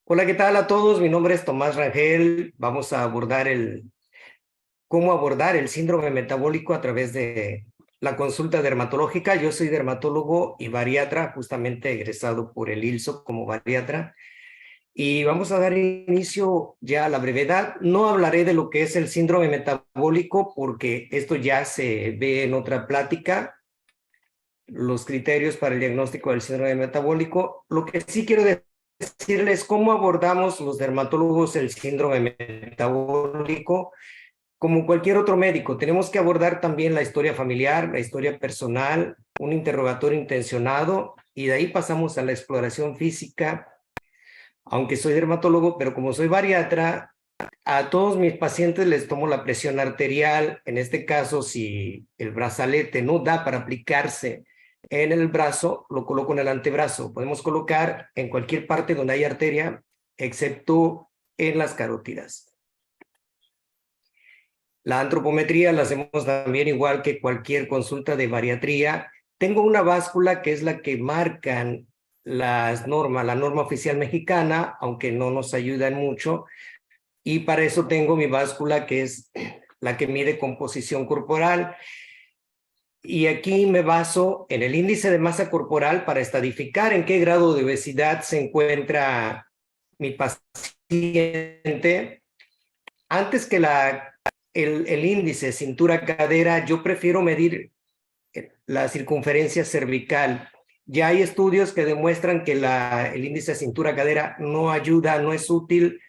Hola, ¿qué tal a todos? Mi nombre es Tomás Rangel. Vamos a abordar cómo abordar el síndrome metabólico a través de la consulta dermatológica. Yo soy dermatólogo y bariatra, justamente egresado por el ILSO como bariatra. Y vamos a dar inicio ya a la brevedad. No hablaré de lo que es el síndrome metabólico porque esto ya se ve en otra plática, los criterios para el diagnóstico del síndrome metabólico. Lo que sí quiero decirles cómo abordamos los dermatólogos el síndrome metabólico. Como cualquier otro médico, tenemos que abordar también la historia familiar, la historia personal, un interrogatorio intencionado y de ahí pasamos a la exploración física. Aunque soy dermatólogo, pero como soy bariatra, a todos mis pacientes les tomo la presión arterial. En este caso, si el brazalete no da para aplicarse en el brazo, lo coloco en el antebrazo. Podemos colocar en cualquier parte donde hay arteria, excepto en las carótidas. La antropometría la hacemos también igual que cualquier consulta de bariatría. Tengo una báscula que es la que marcan las normas, la norma oficial mexicana, aunque no nos ayudan mucho. Y para eso tengo mi báscula que es la que mide composición corporal. Y aquí me baso en el índice de masa corporal para estadificar en qué grado de obesidad se encuentra mi paciente. Antes que el índice cintura-cadera, yo prefiero medir la circunferencia cervical. Ya hay estudios que demuestran que el índice cintura-cadera no ayuda, no es útil,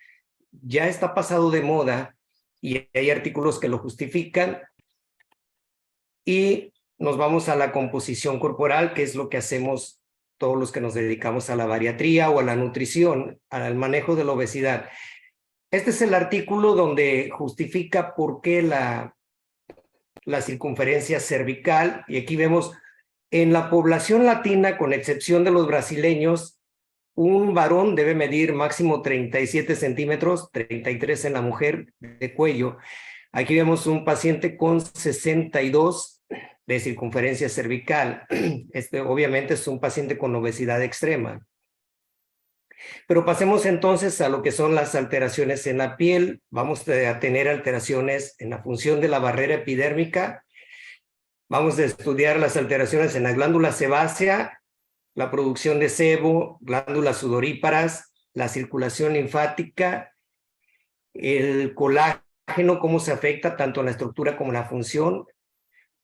ya está pasado de moda y hay artículos que lo justifican. Y nos vamos a la composición corporal, que es lo que hacemos todos los que nos dedicamos a la bariatría o a la nutrición, al manejo de la obesidad. Este es el artículo donde justifica por qué la circunferencia cervical, y aquí vemos en la población latina, con excepción de los brasileños, un varón debe medir máximo 37 centímetros, 33 en la mujer de cuello. Aquí vemos un paciente con 62 de circunferencia cervical. Este obviamente es un paciente con obesidad extrema. Pero pasemos entonces a lo que son las alteraciones en la piel. Vamos a tener alteraciones en la función de la barrera epidérmica. Vamos a estudiar las alteraciones en la glándula sebácea, la producción de sebo, glándulas sudoríparas, la circulación linfática, el colágeno, cómo se afecta tanto en la estructura como en la función,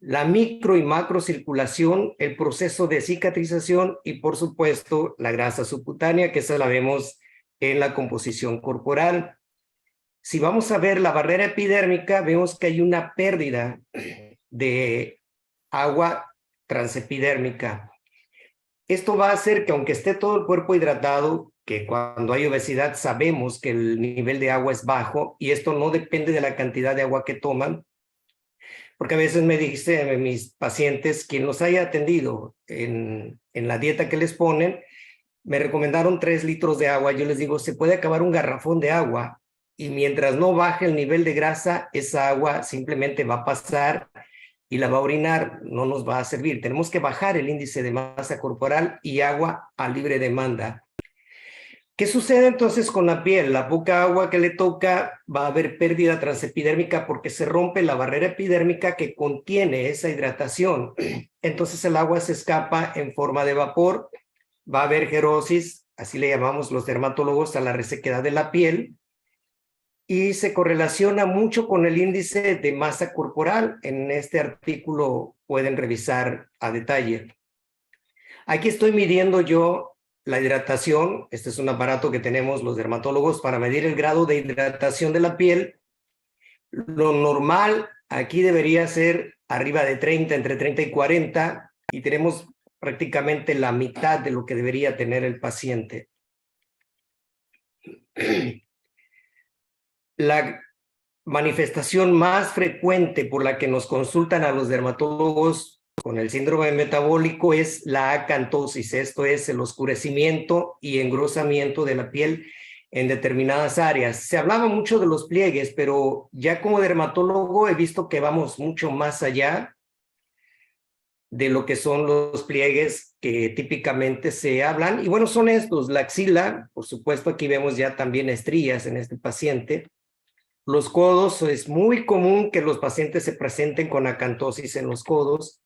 la micro y macro circulación, el proceso de cicatrización y, por supuesto, la grasa subcutánea, que esa la vemos en la composición corporal. Si vamos a ver la barrera epidérmica, vemos que hay una pérdida de agua transepidérmica. Esto va a hacer que, aunque esté todo el cuerpo hidratado, que cuando hay obesidad sabemos que el nivel de agua es bajo, y esto no depende de la cantidad de agua que toman, porque a veces me dicen mis pacientes, quien los haya atendido en la dieta que les ponen, me recomendaron 3 litros de agua. Yo les digo, se puede acabar un garrafón de agua y mientras no baje el nivel de grasa, esa agua simplemente va a pasar y la va a orinar, no nos va a servir. Tenemos que bajar el índice de masa corporal y agua a libre demanda. ¿Qué sucede entonces con la piel? La poca agua que le toca, va a haber pérdida transepidérmica porque se rompe la barrera epidérmica que contiene esa hidratación. Entonces el agua se escapa en forma de vapor, va a haber gerosis, así le llamamos los dermatólogos a la resequedad de la piel, y se correlaciona mucho con el índice de masa corporal. En este artículo pueden revisar a detalle. Aquí estoy midiendo yo la hidratación. Este es un aparato que tenemos los dermatólogos para medir el grado de hidratación de la piel. Lo normal aquí debería ser arriba de 30, entre 30 y 40, y tenemos prácticamente la mitad de lo que debería tener el paciente. La manifestación más frecuente por la que nos consultan a los dermatólogos con el síndrome metabólico es la acantosis. Esto es el oscurecimiento y engrosamiento de la piel en determinadas áreas. Se hablaba mucho de los pliegues, pero ya como dermatólogo he visto que vamos mucho más allá. de lo que son los pliegues que típicamente se hablan. Y bueno, son estos: la axila, por supuesto, aquí vemos ya también estrías en este paciente. Los codos, es muy común que los pacientes se presenten con acantosis en los codos.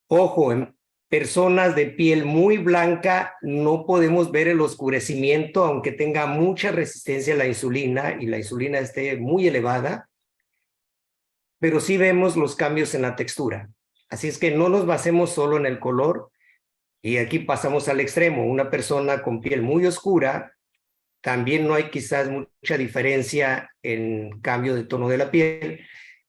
Ojo, en personas de piel muy blanca no podemos ver el oscurecimiento, aunque tenga mucha resistencia a la insulina y la insulina esté muy elevada, pero sí vemos los cambios en la textura. Así es que no nos basemos solo en el color, y aquí pasamos al extremo. Una persona con piel muy oscura, también no hay quizás mucha diferencia en cambio de tono de la piel,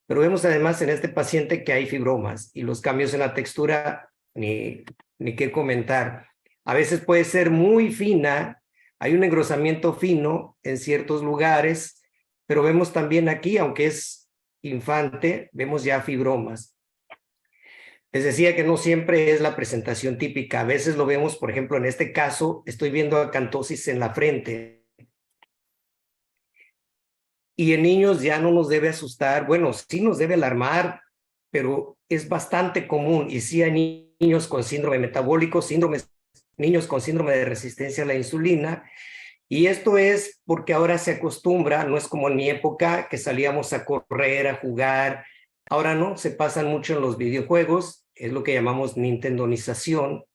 pero vemos además en este paciente que hay fibromas y los cambios en la textura, ni qué comentar. A veces puede ser muy fina, hay un engrosamiento fino en ciertos lugares, pero vemos también aquí, aunque es infante, vemos ya fibromas. Les decía que no siempre es la presentación típica. A veces lo vemos, por ejemplo, en este caso, estoy viendo acantosis en la frente. Y en niños ya no nos debe asustar, bueno, sí nos debe alarmar, pero es bastante común. Y sí hay niños con síndrome metabólico, niños con síndrome de resistencia a la insulina. Y esto es porque ahora se acostumbra, no es como en mi época que salíamos a correr, a jugar. Ahora no, se pasan mucho en los videojuegos, es lo que llamamos nintendonización.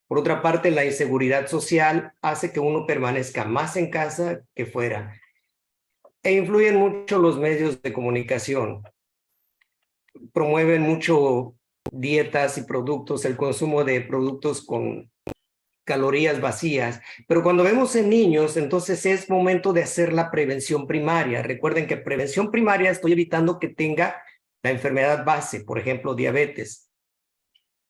Por otra parte, la inseguridad social hace que uno permanezca más en casa que fuera. E influyen mucho los medios de comunicación. Promueven mucho dietas y productos, el consumo de productos con calorías vacías. Pero cuando vemos en niños, entonces es momento de hacer la prevención primaria. Recuerden que prevención primaria estoy evitando que tenga la enfermedad base, por ejemplo, diabetes.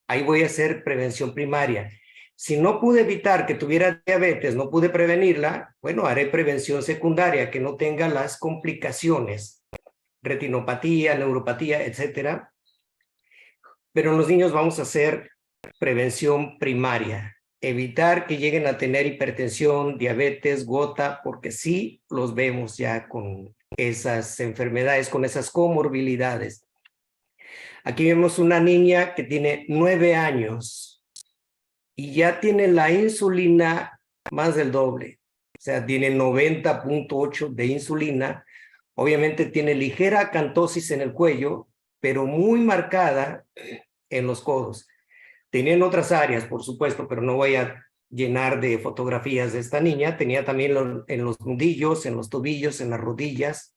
Ahí voy a hacer prevención primaria. Si no pude evitar que tuviera diabetes, no pude prevenirla, bueno, haré prevención secundaria, que no tenga las complicaciones, retinopatía, neuropatía, etcétera. Pero en los niños vamos a hacer prevención primaria, evitar que lleguen a tener hipertensión, diabetes, gota, porque sí los vemos ya con esas enfermedades, con esas comorbilidades. Aquí vemos una niña que tiene 9 años y ya tiene la insulina más del doble, o sea, tiene 90.8 de insulina. Obviamente tiene ligera acantosis en el cuello, pero muy marcada en los codos. Tenía en otras áreas, por supuesto, pero no voy a llenar de fotografías de esta niña. Tenía también en los nudillos, en los tobillos, en las rodillas.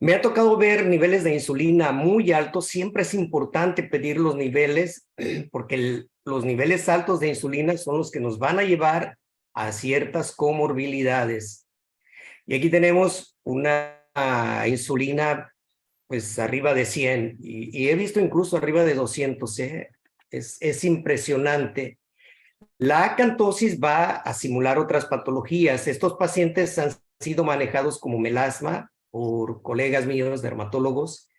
Me ha tocado ver niveles de insulina muy altos. Siempre es importante pedir los niveles, porque los niveles altos de insulina son los que nos van a llevar a ciertas comorbilidades. Y aquí tenemos una insulina pues arriba de 100 y he visto incluso arriba de 200. Es impresionante. La acantosis va a simular otras patologías. Estos pacientes han sido manejados como melasma por colegas míos, dermatólogos,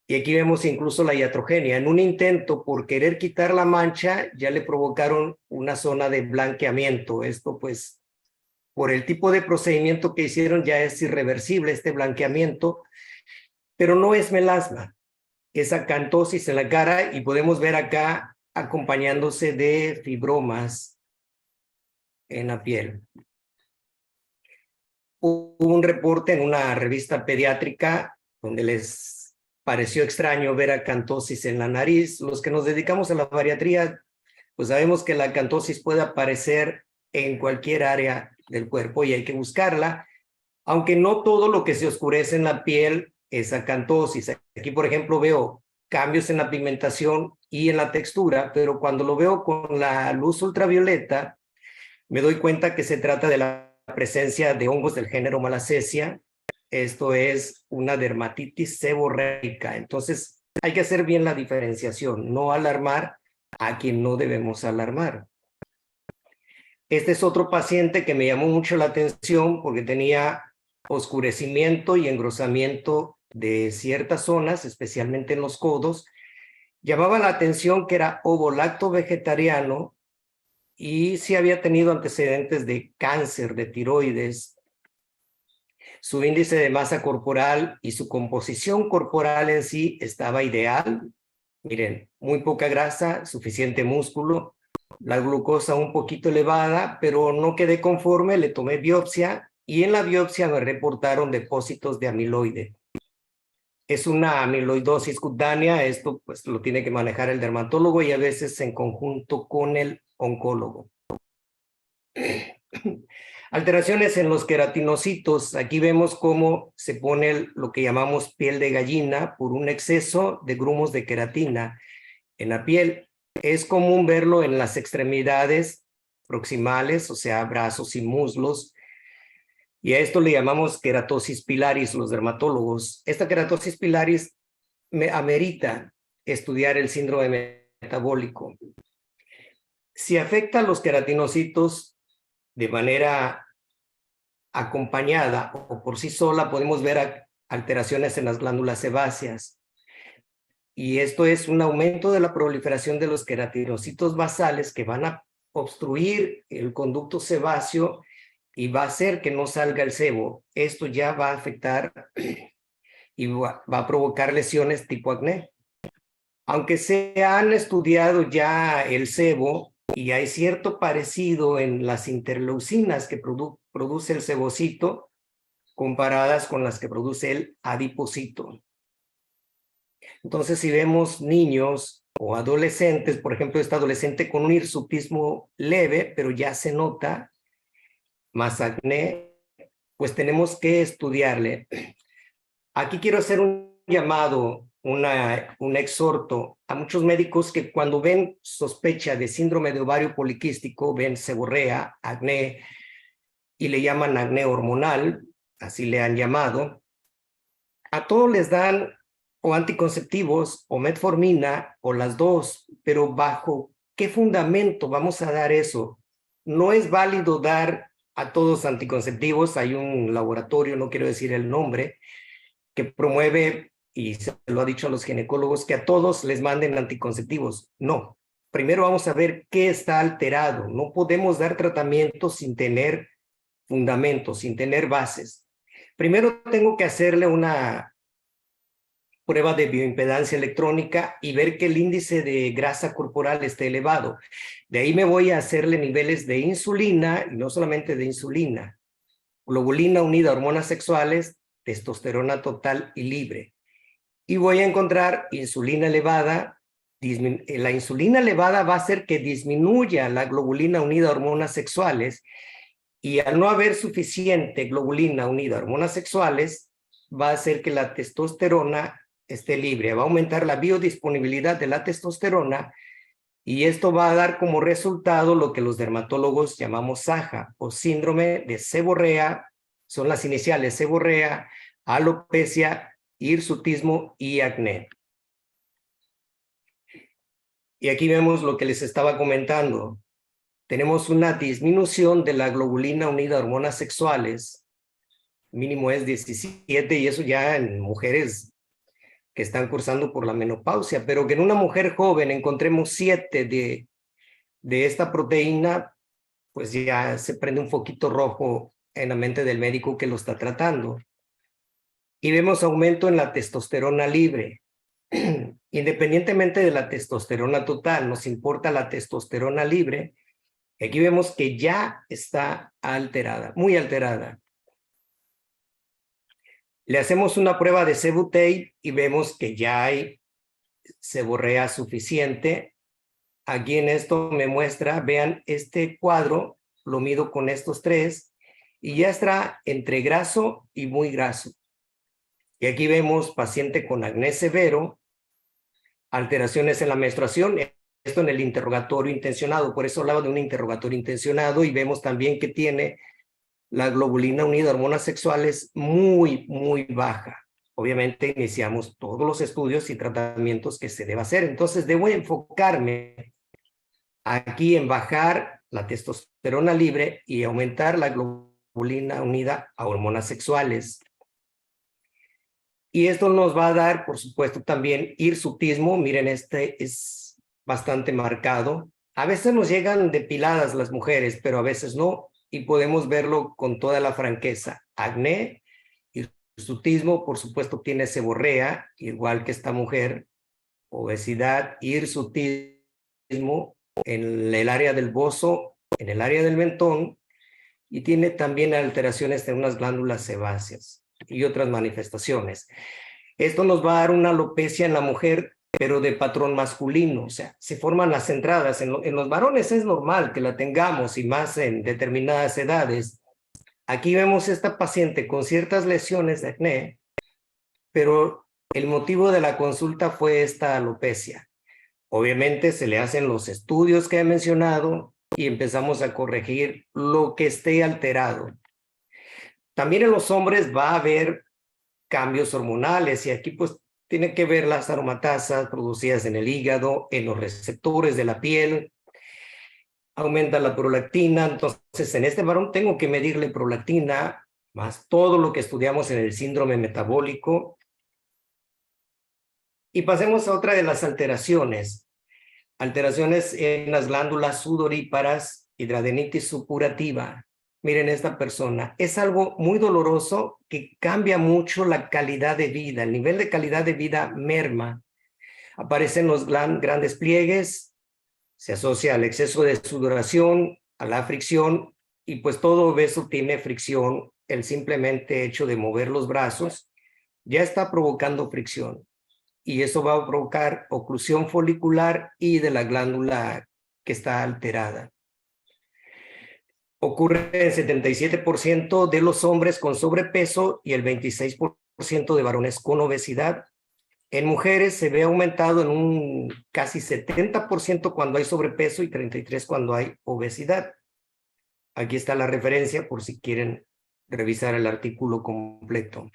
y aquí vemos incluso la iatrogenia. En un intento por querer quitar la mancha, ya le provocaron una zona de blanqueamiento. Esto pues, por el tipo de procedimiento que hicieron, ya es irreversible este blanqueamiento, pero no es melasma, es acantosis en la cara, y podemos ver acá acompañándose de fibromas en la piel. Hubo un reporte en una revista pediátrica donde les pareció extraño ver acantosis en la nariz. Los que nos dedicamos a la bariatría, pues sabemos que la acantosis puede aparecer en cualquier área del cuerpo y hay que buscarla, aunque no todo lo que se oscurece en la piel es acantosis. Aquí, por ejemplo, veo cambios en la pigmentación y en la textura, pero cuando lo veo con la luz ultravioleta, me doy cuenta que se trata de la presencia de hongos del género Malassezia. Esto es una dermatitis seborreica. Entonces, hay que hacer bien la diferenciación, no alarmar a quien no debemos alarmar. Este es otro paciente que me llamó mucho la atención porque tenía oscurecimiento y engrosamiento de ciertas zonas, especialmente en los codos. Llamaba la atención que era ovolacto vegetariano y sí había tenido antecedentes de cáncer de tiroides. Su índice de masa corporal y su composición corporal en sí estaba ideal, Miren, muy poca grasa, suficiente músculo, la glucosa un poquito elevada, pero no quedé conforme, le tomé biopsia y en la biopsia me reportaron depósitos de amiloide. Es una amiloidosis cutánea, esto pues lo tiene que manejar el dermatólogo y a veces en conjunto con el oncólogo. Alteraciones en los queratinocitos. Aquí vemos cómo se pone lo que llamamos piel de gallina por un exceso de grumos de queratina en la piel. Es común verlo en las extremidades proximales, o sea, brazos y muslos. Y a esto le llamamos queratosis pilaris los dermatólogos. Esta queratosis pilaris me amerita estudiar el síndrome metabólico. Si afecta a los queratinocitos de manera acompañada o por sí sola, podemos ver alteraciones en las glándulas sebáceas. Y esto es un aumento de la proliferación de los queratinocitos basales que van a obstruir el conducto sebáceo y va a hacer que no salga el sebo. Esto ya va a afectar y va a provocar lesiones tipo acné. Aunque se han estudiado ya el sebo y hay cierto parecido en las interleucinas que produce el sebocito comparadas con las que produce el adipocito. Entonces, si vemos niños o adolescentes, por ejemplo, este adolescente con un hirsutismo leve, pero ya se nota más acné, pues tenemos que estudiarle. Aquí quiero hacer un llamado, un exhorto a muchos médicos que cuando ven sospecha de síndrome de ovario poliquístico, ven seborrea, acné, y le llaman acné hormonal, así le han llamado, a todos les dan o anticonceptivos o metformina o las dos, pero ¿bajo qué fundamento vamos a dar eso? No es válido dar a todos anticonceptivos. Hay un laboratorio, no quiero decir el nombre, que promueve, y se lo ha dicho a los ginecólogos, que a todos les manden anticonceptivos. No, primero vamos a ver qué está alterado. No podemos dar tratamiento sin tener fundamentos, sin tener bases. Primero tengo que hacerle una prueba de bioimpedancia electrónica y ver que el índice de grasa corporal esté elevado. De ahí me voy a hacerle niveles de insulina, y no solamente de insulina, globulina unida a hormonas sexuales, testosterona total y libre. Y voy a encontrar insulina elevada. La insulina elevada va a hacer que disminuya la globulina unida a hormonas sexuales, y al no haber suficiente globulina unida a hormonas sexuales, va a hacer que la testosterona esté libre, va a aumentar la biodisponibilidad de la testosterona, y esto va a dar como resultado lo que los dermatólogos llamamos SAHA o síndrome de seborrea. Son las iniciales: seborrea, alopecia, hirsutismo y acné. Y aquí vemos lo que les estaba comentando. Tenemos una disminución de la globulina unida a hormonas sexuales, mínimo es 17, y eso ya en mujeres que están cursando por la menopausia, pero que en una mujer joven encontremos 7 de esta proteína, pues ya se prende un foquito rojo en la mente del médico que lo está tratando. Y vemos aumento en la testosterona libre. Independientemente de la testosterona total, nos importa la testosterona libre. Aquí vemos que ya está alterada, muy alterada. Le hacemos una prueba de Sebu-Tape y vemos que ya hay seborrea suficiente. Aquí en esto me muestra, vean este cuadro, lo mido con estos tres y ya está entre graso y muy graso. Y aquí vemos paciente con acné severo, alteraciones en la menstruación, esto en el interrogatorio intencionado, por eso hablaba de un interrogatorio intencionado, y vemos también que tiene la globulina unida a hormonas sexuales muy, muy baja. Obviamente iniciamos todos los estudios y tratamientos que se deba hacer. Entonces debo enfocarme aquí en bajar la testosterona libre y aumentar la globulina unida a hormonas sexuales. Y esto nos va a dar, por supuesto, también hirsutismo. Miren, este es bastante marcado. A veces nos llegan depiladas las mujeres, pero a veces no, y podemos verlo con toda la franqueza. Acné, hirsutismo, por supuesto, tiene seborrea, igual que esta mujer, obesidad, hirsutismo en el área del bozo, en el área del mentón, y tiene también alteraciones en unas glándulas sebáceas y otras manifestaciones. Esto nos va a dar una alopecia en la mujer, pero de patrón masculino, o sea, se forman las entradas. En los varones es normal que la tengamos, y más en determinadas edades. Aquí vemos esta paciente con ciertas lesiones de acné, pero el motivo de la consulta fue esta alopecia. Obviamente se le hacen los estudios que he mencionado y empezamos a corregir lo que esté alterado. También en los hombres va a haber cambios hormonales, y aquí pues tiene que ver las aromatasas producidas en el hígado, en los receptores de la piel, aumenta la prolactina. Entonces en este varón tengo que medirle prolactina, más todo lo que estudiamos en el síndrome metabólico. Y pasemos a otra de las alteraciones. Alteraciones en las glándulas sudoríparas, hidradenitis supurativa. Miren esta persona, es algo muy doloroso que cambia mucho la calidad de vida, el nivel de calidad de vida merma. Aparecen los grandes pliegues, se asocia al exceso de sudoración, a la fricción, y pues todo obeso tiene fricción. El simplemente hecho de mover los brazos ya está provocando fricción, y eso va a provocar oclusión folicular y de la glándula que está alterada. Ocurre en 77% de los hombres con sobrepeso y el 26% de varones con obesidad. En mujeres se ve aumentado en un casi 70% cuando hay sobrepeso y 33% cuando hay obesidad. Aquí está la referencia por si quieren revisar el artículo completo.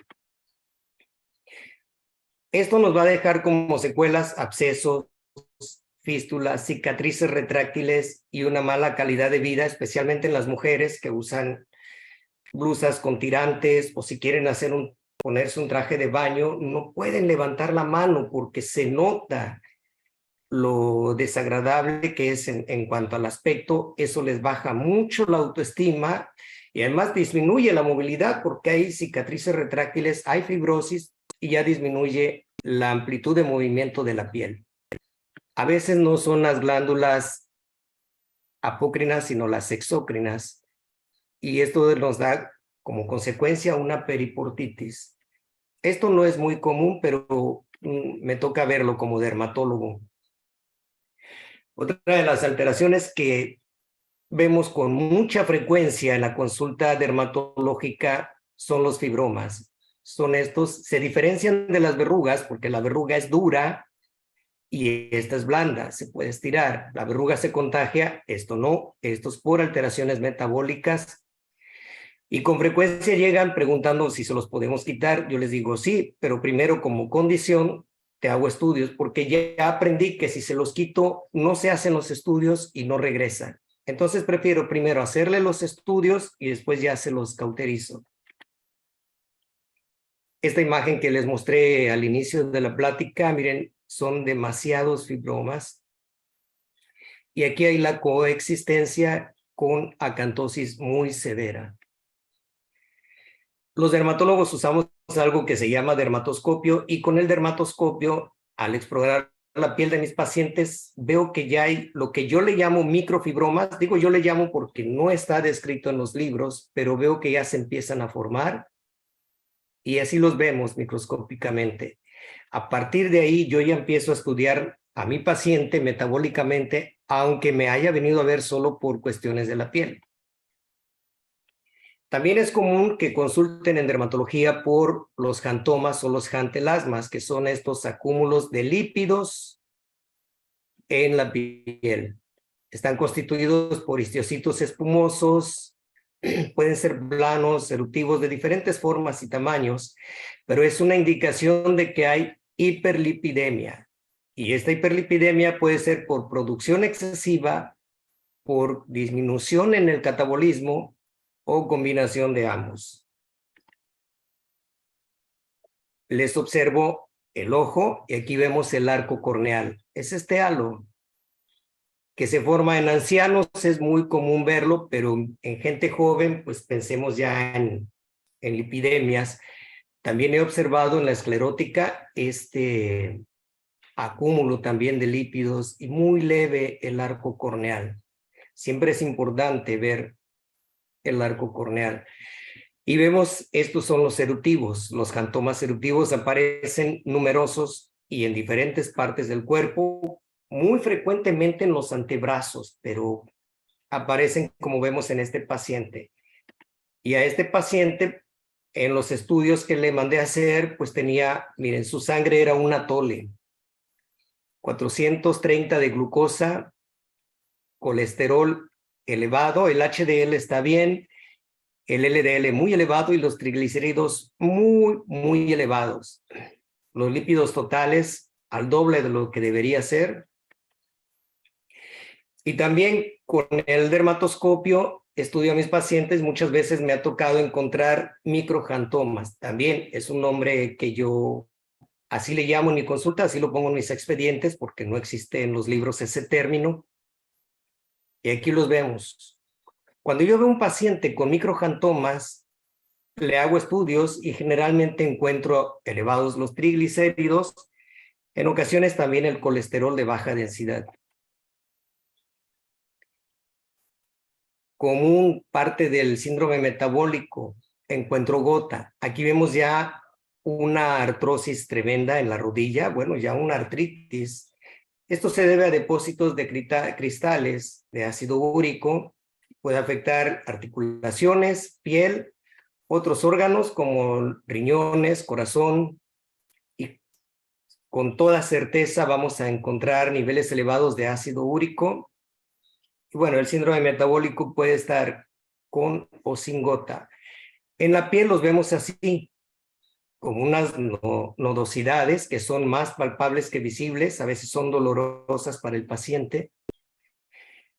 Esto nos va a dejar como secuelas abscesos, fístulas, cicatrices retráctiles y una mala calidad de vida, especialmente en las mujeres que usan blusas con tirantes, o si quieren ponerse un traje de baño, no pueden levantar la mano porque se nota lo desagradable que es en cuanto al aspecto. Eso les baja mucho la autoestima y además disminuye la movilidad porque hay cicatrices retráctiles, hay fibrosis y ya disminuye la amplitud de movimiento de la piel. A veces no son las glándulas apócrinas, sino las exócrinas, y esto nos da como consecuencia una periportitis. Esto no es muy común, pero me toca verlo como dermatólogo. Otra de las alteraciones que vemos con mucha frecuencia en la consulta dermatológica son los fibromas. Son estos, se diferencian de las verrugas porque la verruga es dura y esta es blanda, se puede estirar. La verruga se contagia, esto no, esto es por alteraciones metabólicas. Y con frecuencia llegan preguntando si se los podemos quitar. Yo les digo sí, pero primero como condición te hago estudios, porque ya aprendí que si se los quito no se hacen los estudios y no regresan. Entonces prefiero primero hacerle los estudios y después ya se los cauterizo. Esta imagen que les mostré al inicio de la plática, miren, son demasiados fibromas. Y aquí hay la coexistencia con acantosis muy severa. Los dermatólogos usamos algo que se llama dermatoscopio, y con el dermatoscopio, al explorar la piel de mis pacientes, veo que ya hay lo que yo le llamo microfibromas. Digo yo le llamo porque no está descrito en los libros, pero veo que ya se empiezan a formar y así los vemos microscópicamente. A partir de ahí yo ya empiezo a estudiar a mi paciente metabólicamente, aunque me haya venido a ver solo por cuestiones de la piel. También es común que consulten en dermatología por los xantomas o los xantelasmas, que son estos acúmulos de lípidos en la piel. Están constituidos por histocitos espumosos, pueden ser planos, eruptivos, de diferentes formas y tamaños, pero es una indicación de que hay hiperlipidemia. Y esta hiperlipidemia puede ser por producción excesiva, por disminución en el catabolismo, o combinación de ambos. Les observo el ojo y aquí vemos el arco corneal. Es este halo que se forma en ancianos, es muy común verlo, pero en gente joven, pues pensemos ya en lipidemias. También he observado en la esclerótica este acúmulo también de lípidos y muy leve el arco corneal. Siempre es importante ver el arco corneal. Y vemos, estos son los eruptivos. Los jantomas eruptivos aparecen numerosos y en diferentes partes del cuerpo, muy frecuentemente en los antebrazos, pero aparecen como vemos en este paciente. Y a este paciente, en los estudios que le mandé a hacer, pues tenía, miren, su sangre era un atole, 430 de glucosa, colesterol elevado, el HDL está bien, el LDL muy elevado y los triglicéridos muy elevados. Los lípidos totales al doble de lo que debería ser. Y también con el dermatoscopio estudio a mis pacientes, muchas veces me ha tocado encontrar microjantomas. También es un nombre que yo así le llamo en mi consulta, así lo pongo en mis expedientes porque no existe en los libros ese término. Y aquí los vemos. Cuando yo veo un paciente con microjantomas, le hago estudios y generalmente encuentro elevados los triglicéridos, en ocasiones también el colesterol de baja densidad. Común parte del síndrome metabólico, encuentro gota. Aquí vemos ya una artrosis tremenda en la rodilla, bueno, ya una artritis. Esto se debe a depósitos de cristales de ácido úrico, puede afectar articulaciones, piel, otros órganos como riñones, corazón, y con toda certeza vamos a encontrar niveles elevados de ácido úrico. Y bueno, el síndrome metabólico puede estar con o sin gota. En la piel los vemos así, como unas nodosidades que son más palpables que visibles, a veces son dolorosas para el paciente.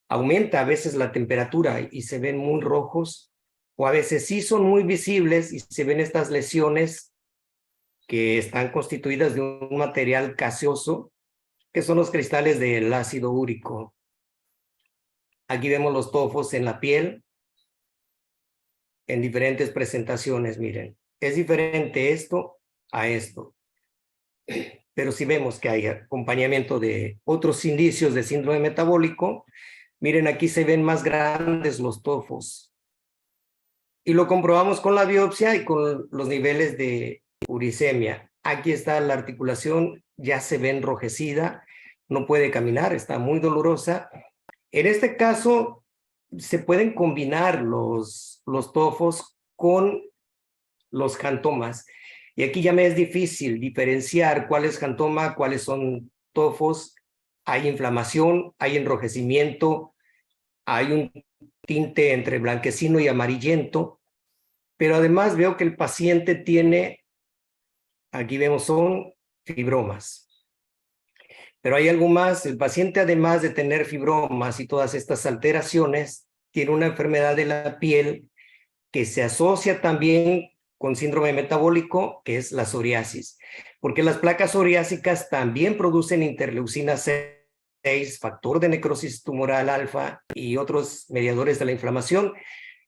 Aumenta a veces la temperatura y se ven muy rojos, o a veces sí son muy visibles y se ven estas lesiones que están constituidas de un material gaseoso, que son los cristales del ácido úrico. Aquí vemos los tofos en la piel, en diferentes presentaciones, miren. Es diferente esto a esto. Pero si vemos que hay acompañamiento de otros indicios de síndrome metabólico, miren, aquí se ven más grandes los tofos. Y lo comprobamos con la biopsia y con los niveles de uricemia. Aquí está la articulación, ya se ve enrojecida, no puede caminar, está muy dolorosa. En este caso, se pueden combinar los tofos con los jantomas. Y aquí ya me es difícil diferenciar cuál es jantoma, cuáles son tofos. Hay inflamación, hay enrojecimiento, hay un tinte entre blanquecino y amarillento, pero además veo que el paciente tiene, aquí vemos son fibromas. Pero hay algo más, el paciente además de tener fibromas y todas estas alteraciones, tiene una enfermedad de la piel que se asocia también con síndrome metabólico, que es la psoriasis, porque las placas psoriásicas también producen interleucina 6, factor de necrosis tumoral alfa y otros mediadores de la inflamación.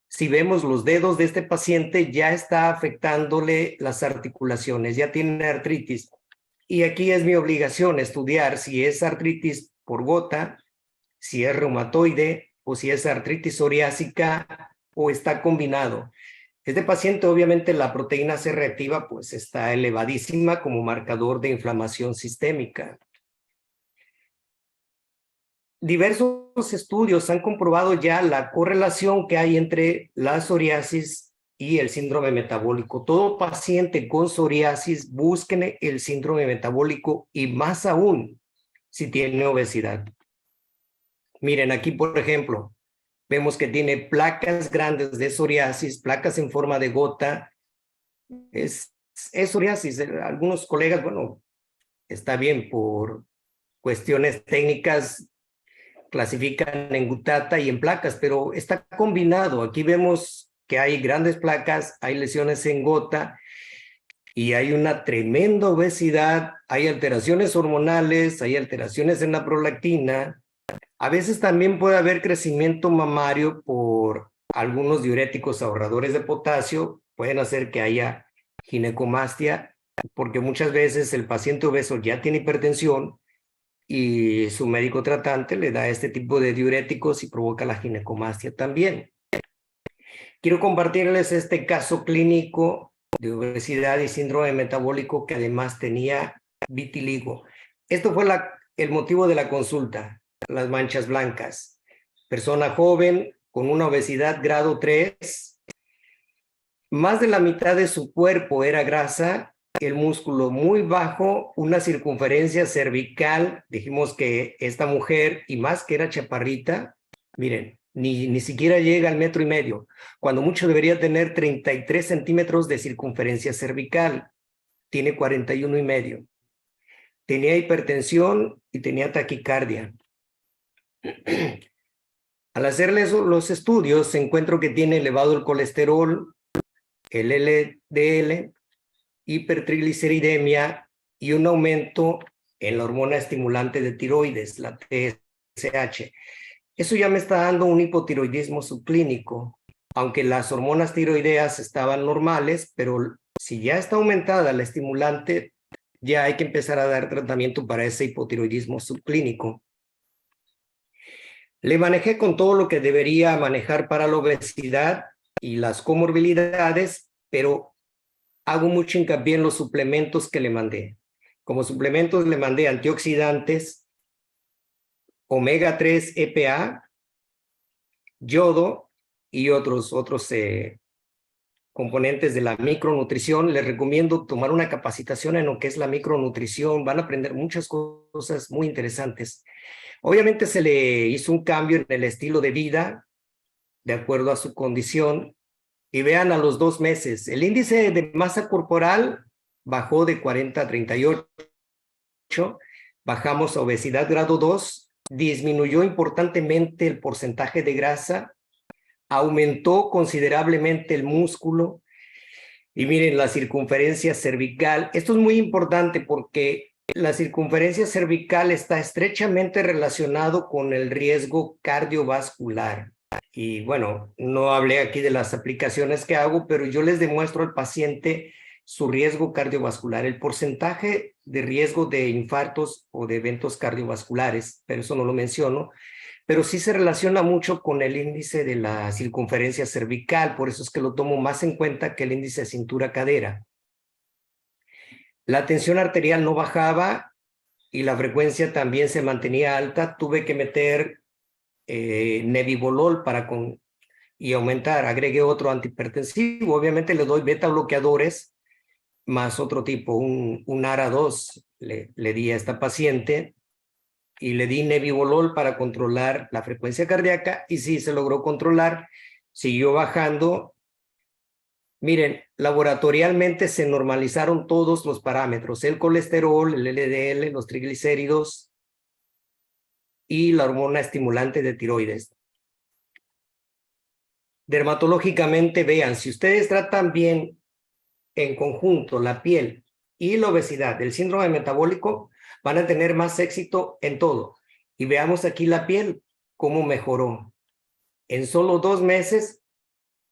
Si vemos los dedos de este paciente, ya está afectándole las articulaciones, ya tiene artritis. Y aquí es mi obligación estudiar si es artritis por gota, si es reumatoide o si es artritis psoriásica o está combinado. Este paciente, obviamente, la proteína C reactiva pues está elevadísima como marcador de inflamación sistémica. Diversos estudios han comprobado ya la correlación que hay entre la psoriasis y el síndrome metabólico. Todo paciente con psoriasis busquen el síndrome metabólico y más aún si tiene obesidad. Miren aquí, por ejemplo, vemos que tiene placas grandes de psoriasis, placas en forma de gota. Es psoriasis. Algunos colegas, bueno, está bien por cuestiones técnicas, clasifican en gutata y en placas, pero está combinado. Aquí vemos que hay grandes placas, hay lesiones en gota y hay una tremenda obesidad, hay alteraciones hormonales, hay alteraciones en la prolactina. A veces también puede haber crecimiento mamario por algunos diuréticos ahorradores de potasio, pueden hacer que haya ginecomastia, porque muchas veces el paciente obeso ya tiene hipertensión y su médico tratante le da este tipo de diuréticos y provoca la ginecomastia también. Quiero compartirles este caso clínico de obesidad y síndrome metabólico que además tenía vitiligo. Esto fue el motivo de la consulta, las manchas blancas. Persona joven con una obesidad grado 3, más de la mitad de su cuerpo era grasa, el músculo muy bajo, una circunferencia cervical, dijimos que esta mujer, y más que era chaparrita, miren, ni siquiera llega al 1,5 metros, cuando mucho debería tener 33 centímetros de circunferencia cervical, tiene 41,5. Tenía hipertensión y tenía taquicardia. Al hacerle los estudios, se encuentra que tiene elevado el colesterol, el LDL, hipertrigliceridemia y un aumento en la hormona estimulante de tiroides, la TSH. Eso ya me está dando un hipotiroidismo subclínico, aunque las hormonas tiroideas estaban normales, pero si ya está aumentada la estimulante, ya hay que empezar a dar tratamiento para ese hipotiroidismo subclínico. Le manejé con todo lo que debería manejar para la obesidad y las comorbilidades, pero hago mucho hincapié en los suplementos que le mandé. Como suplementos le mandé antioxidantes, omega 3 EPA, yodo y otros componentes de la micronutrición. Les recomiendo tomar una capacitación en lo que es la micronutrición. Van a aprender muchas cosas muy interesantes. Obviamente se le hizo un cambio en el estilo de vida de acuerdo a su condición. Y vean a los 2 meses, el índice de masa corporal bajó de 40 a 38, bajamos a obesidad grado 2, disminuyó importantemente el porcentaje de grasa, aumentó considerablemente el músculo, y miren la circunferencia cervical. Esto es muy importante porque la circunferencia cervical está estrechamente relacionado con el riesgo cardiovascular. Y bueno, no hablé aquí de las aplicaciones que hago, pero yo les demuestro al paciente su riesgo cardiovascular, el porcentaje de riesgo de infartos o de eventos cardiovasculares, pero eso no lo menciono, pero sí se relaciona mucho con el índice de la circunferencia cervical, por eso es que lo tomo más en cuenta que el índice de cintura-cadera. La tensión arterial no bajaba y la frecuencia también se mantenía alta. Tuve que meter nebivolol y aumentar. Agregué otro antihipertensivo. Obviamente le doy beta bloqueadores más otro tipo, un ARA2 le di a esta paciente y le di nebivolol para controlar la frecuencia cardíaca y sí se logró controlar, siguió bajando. Miren, laboratorialmente se normalizaron todos los parámetros, el colesterol, el LDL, los triglicéridos y la hormona estimulante de tiroides. Dermatológicamente, vean, si ustedes tratan bien en conjunto la piel y la obesidad, el síndrome metabólico, van a tener más éxito en todo. Y veamos aquí la piel, cómo mejoró. En solo 2 meses,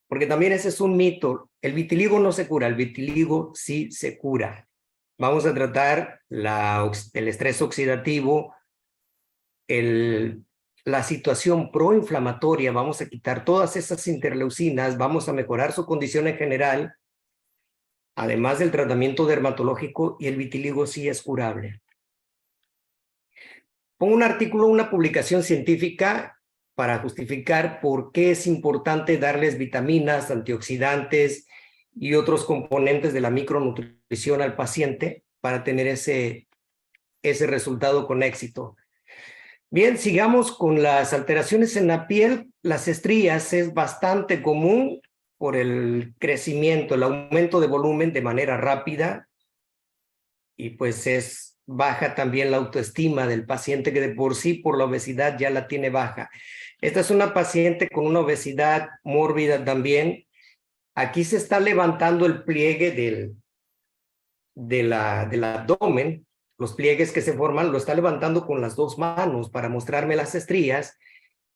porque también ese es un mito, el vitiligo no se cura, el vitiligo sí se cura. Vamos a tratar el estrés oxidativo, la situación proinflamatoria, vamos a quitar todas esas interleucinas, vamos a mejorar su condición en general, además del tratamiento dermatológico, y el vitiligo sí es curable. Pongo un artículo, una publicación científica para justificar por qué es importante darles vitaminas, antioxidantes y otros componentes de la micronutrición al paciente para tener ese resultado con éxito. Bien, sigamos con las alteraciones en la piel. Las estrías es bastante común por el crecimiento, el aumento de volumen de manera rápida, y pues es baja también la autoestima del paciente que de por sí por la obesidad ya la tiene baja. Esta es una paciente con una obesidad mórbida también. Aquí se está levantando el pliegue del abdomen, los pliegues que se forman, lo está levantando con las 2 manos para mostrarme las estrías,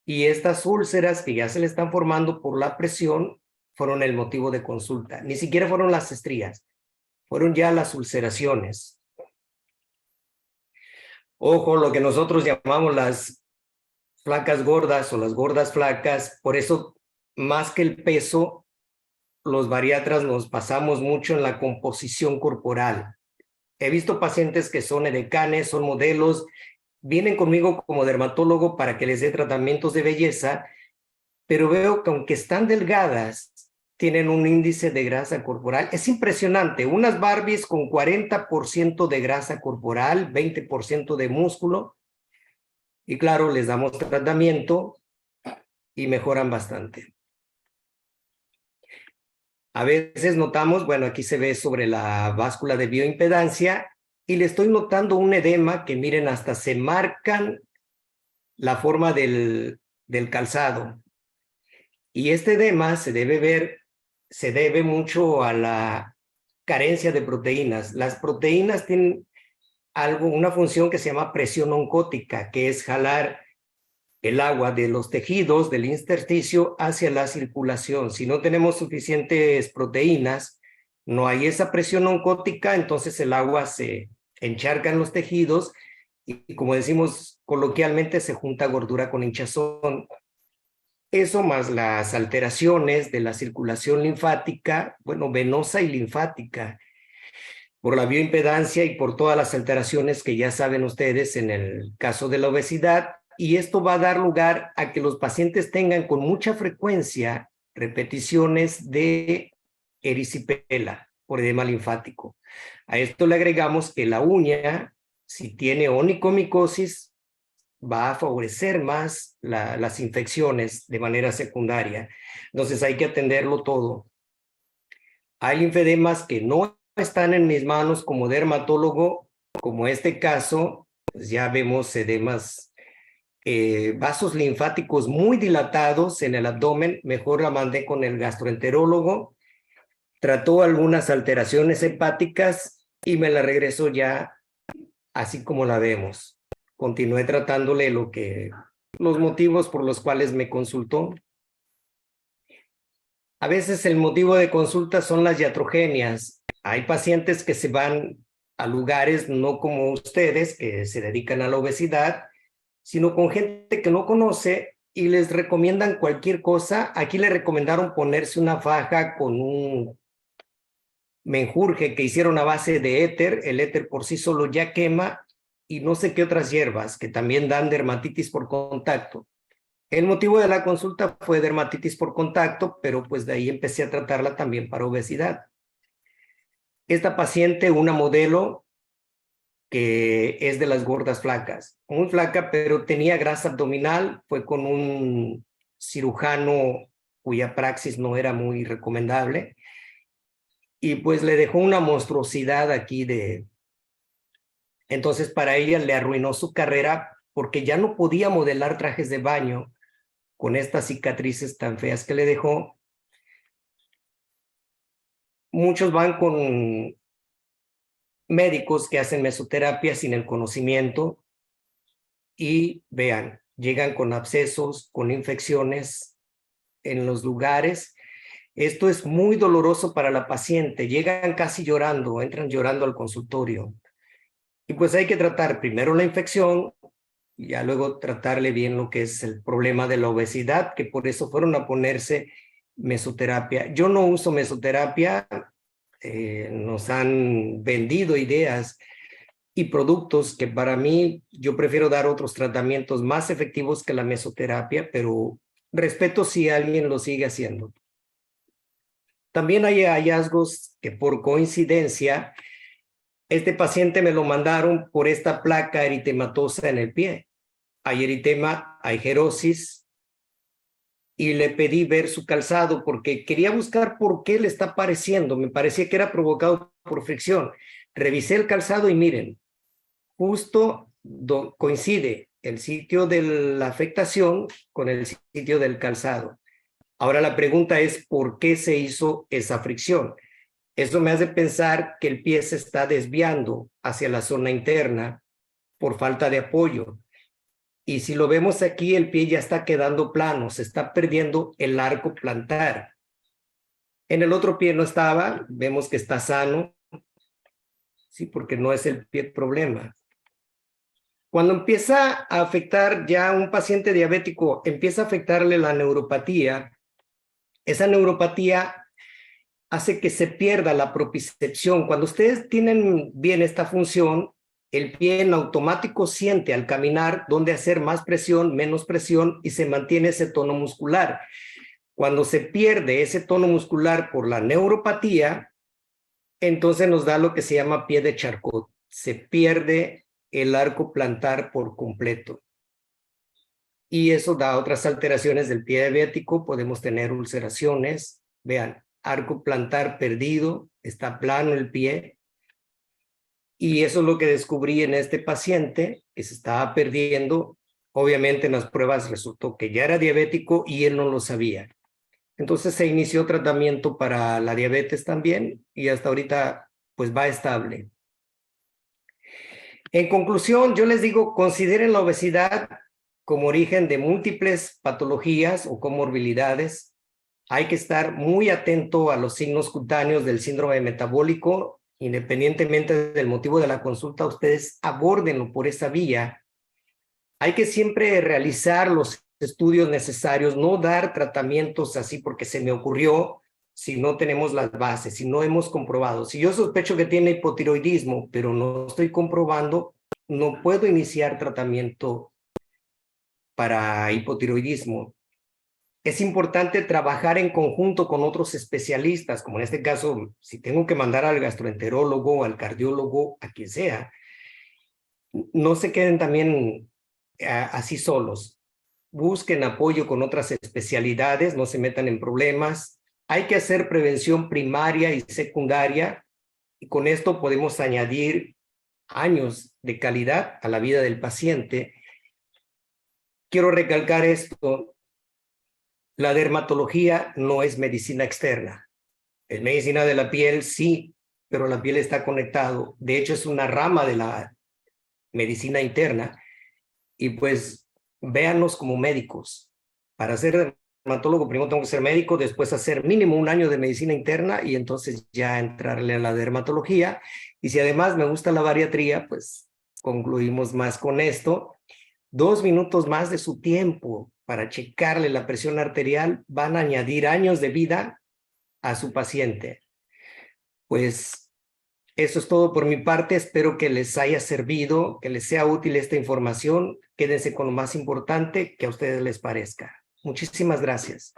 y estas úlceras que ya se le están formando por la presión fueron el motivo de consulta. Ni siquiera fueron las estrías, fueron ya las ulceraciones. Ojo, lo que nosotros llamamos las flacas gordas o las gordas flacas, por eso más que el peso, los bariatras nos pasamos mucho en la composición corporal. He visto pacientes que son edecanes, son modelos, vienen conmigo como dermatólogo para que les dé tratamientos de belleza, pero veo que aunque están delgadas, tienen un índice de grasa corporal. Es impresionante, unas Barbies con 40% de grasa corporal, 20% de músculo, y claro, les damos tratamiento y mejoran bastante. A veces notamos, bueno, aquí se ve sobre la báscula de bioimpedancia, y le estoy notando un edema que miren, hasta se marcan la forma del calzado. Y este edema se debe mucho a la carencia de proteínas. Las proteínas tienen una función que se llama presión oncótica, que es jalar el agua de los tejidos del intersticio hacia la circulación. Si no tenemos suficientes proteínas, no hay esa presión oncótica, entonces el agua se encharca en los tejidos y, como decimos coloquialmente, se junta gordura con hinchazón. Eso más las alteraciones de la circulación linfática, bueno, venosa y linfática, por la bioimpedancia y por todas las alteraciones que ya saben ustedes en el caso de la obesidad. Y esto va a dar lugar a que los pacientes tengan con mucha frecuencia repeticiones de erisipela por edema linfático. A esto le agregamos que la uña, si tiene onicomicosis, va a favorecer más las infecciones de manera secundaria. Entonces hay que atenderlo todo. Hay linfedemas que no están en mis manos como dermatólogo, como este caso, pues ya vemos edemas, vasos linfáticos muy dilatados en el abdomen. Mejor la mandé con el gastroenterólogo, trató algunas alteraciones hepáticas y me la regresó ya así como la vemos. Continué tratándole los motivos por los cuales me consultó. A veces el motivo de consulta son las iatrogenias. Hay pacientes que se van a lugares no como ustedes, que se dedican a la obesidad, sino con gente que no conoce y les recomiendan cualquier cosa. Aquí le recomendaron ponerse una faja con un menjurje que hicieron a base de éter. El éter por sí solo ya quema, y no sé qué otras hierbas que también dan dermatitis por contacto. El motivo de la consulta fue dermatitis por contacto, pero pues de ahí empecé a tratarla también para obesidad. Esta paciente, una modelo que es de las gordas flacas, muy flaca, pero tenía grasa abdominal, fue con un cirujano cuya praxis no era muy recomendable, y pues le dejó una monstruosidad aquí Entonces para ella le arruinó su carrera porque ya no podía modelar trajes de baño con estas cicatrices tan feas que le dejó. Muchos van con médicos que hacen mesoterapia sin el conocimiento y vean, llegan con abscesos, con infecciones en los lugares. Esto es muy doloroso para la paciente. Llegan casi llorando, entran llorando al consultorio. Y pues hay que tratar primero la infección y ya luego tratarle bien lo que es el problema de la obesidad, que por eso fueron a ponerse mesoterapia. Yo no uso mesoterapia, nos han vendido ideas y productos que para mí yo prefiero dar otros tratamientos más efectivos que la mesoterapia, pero respeto si alguien lo sigue haciendo. También hay hallazgos que por coincidencia, este paciente me lo mandaron por esta placa eritematosa en el pie. Hay eritema, hay gerosis, y le pedí ver su calzado porque quería buscar por qué le está apareciendo. Me parecía que era provocado por fricción. Revisé el calzado y miren, justo coincide el sitio de la afectación con el sitio del calzado. Ahora la pregunta es, ¿por qué se hizo esa fricción? Eso me hace pensar que el pie se está desviando hacia la zona interna por falta de apoyo. Y si lo vemos aquí, el pie ya está quedando plano, se está perdiendo el arco plantar. En el otro pie no estaba, vemos que está sano, sí, porque no es el pie el problema. Cuando empieza a afectar ya un paciente diabético, empieza a afectarle la neuropatía, esa neuropatía hace que se pierda la propriocepción. Cuando ustedes tienen bien esta función, el pie en automático siente al caminar dónde hacer más presión, menos presión y se mantiene ese tono muscular. Cuando se pierde ese tono muscular por la neuropatía, entonces nos da lo que se llama pie de Charcot. Se pierde el arco plantar por completo. Y eso da otras alteraciones del pie diabético. Podemos tener ulceraciones. Vean, arco plantar perdido, está plano el pie. Y eso es lo que descubrí en este paciente, que se estaba perdiendo. Obviamente en las pruebas resultó que ya era diabético y él no lo sabía. Entonces se inició tratamiento para la diabetes también y hasta ahorita pues va estable. En conclusión, yo les digo, consideren la obesidad como origen de múltiples patologías o comorbilidades. Hay que estar muy atento a los signos cutáneos del síndrome metabólico, independientemente del motivo de la consulta, ustedes abórdenlo por esa vía. Hay que siempre realizar los estudios necesarios, no dar tratamientos así porque se me ocurrió si no tenemos las bases, si no hemos comprobado. Si yo sospecho que tiene hipotiroidismo, pero no estoy comprobando, no puedo iniciar tratamiento para hipotiroidismo. Es importante trabajar en conjunto con otros especialistas, como en este caso, si tengo que mandar al gastroenterólogo, al cardiólogo, a quien sea, no se queden también así solos. Busquen apoyo con otras especialidades, no se metan en problemas. Hay que hacer prevención primaria y secundaria y con esto podemos añadir años de calidad a la vida del paciente. Quiero recalcar esto, la dermatología no es medicina externa. Es medicina de la piel, sí, pero la piel está conectado. De hecho, es una rama de la medicina interna. Y pues véanos como médicos. Para ser dermatólogo primero tengo que ser médico, después hacer mínimo 1 año de medicina interna y entonces ya entrarle a la dermatología. Y si además me gusta la bariatría, pues concluimos más con esto. 2 minutos más de su tiempo para checarle la presión arterial van a añadir años de vida a su paciente. Pues eso es todo por mi parte. Espero que les haya servido, que les sea útil esta información. Quédense con lo más importante que a ustedes les parezca. Muchísimas gracias.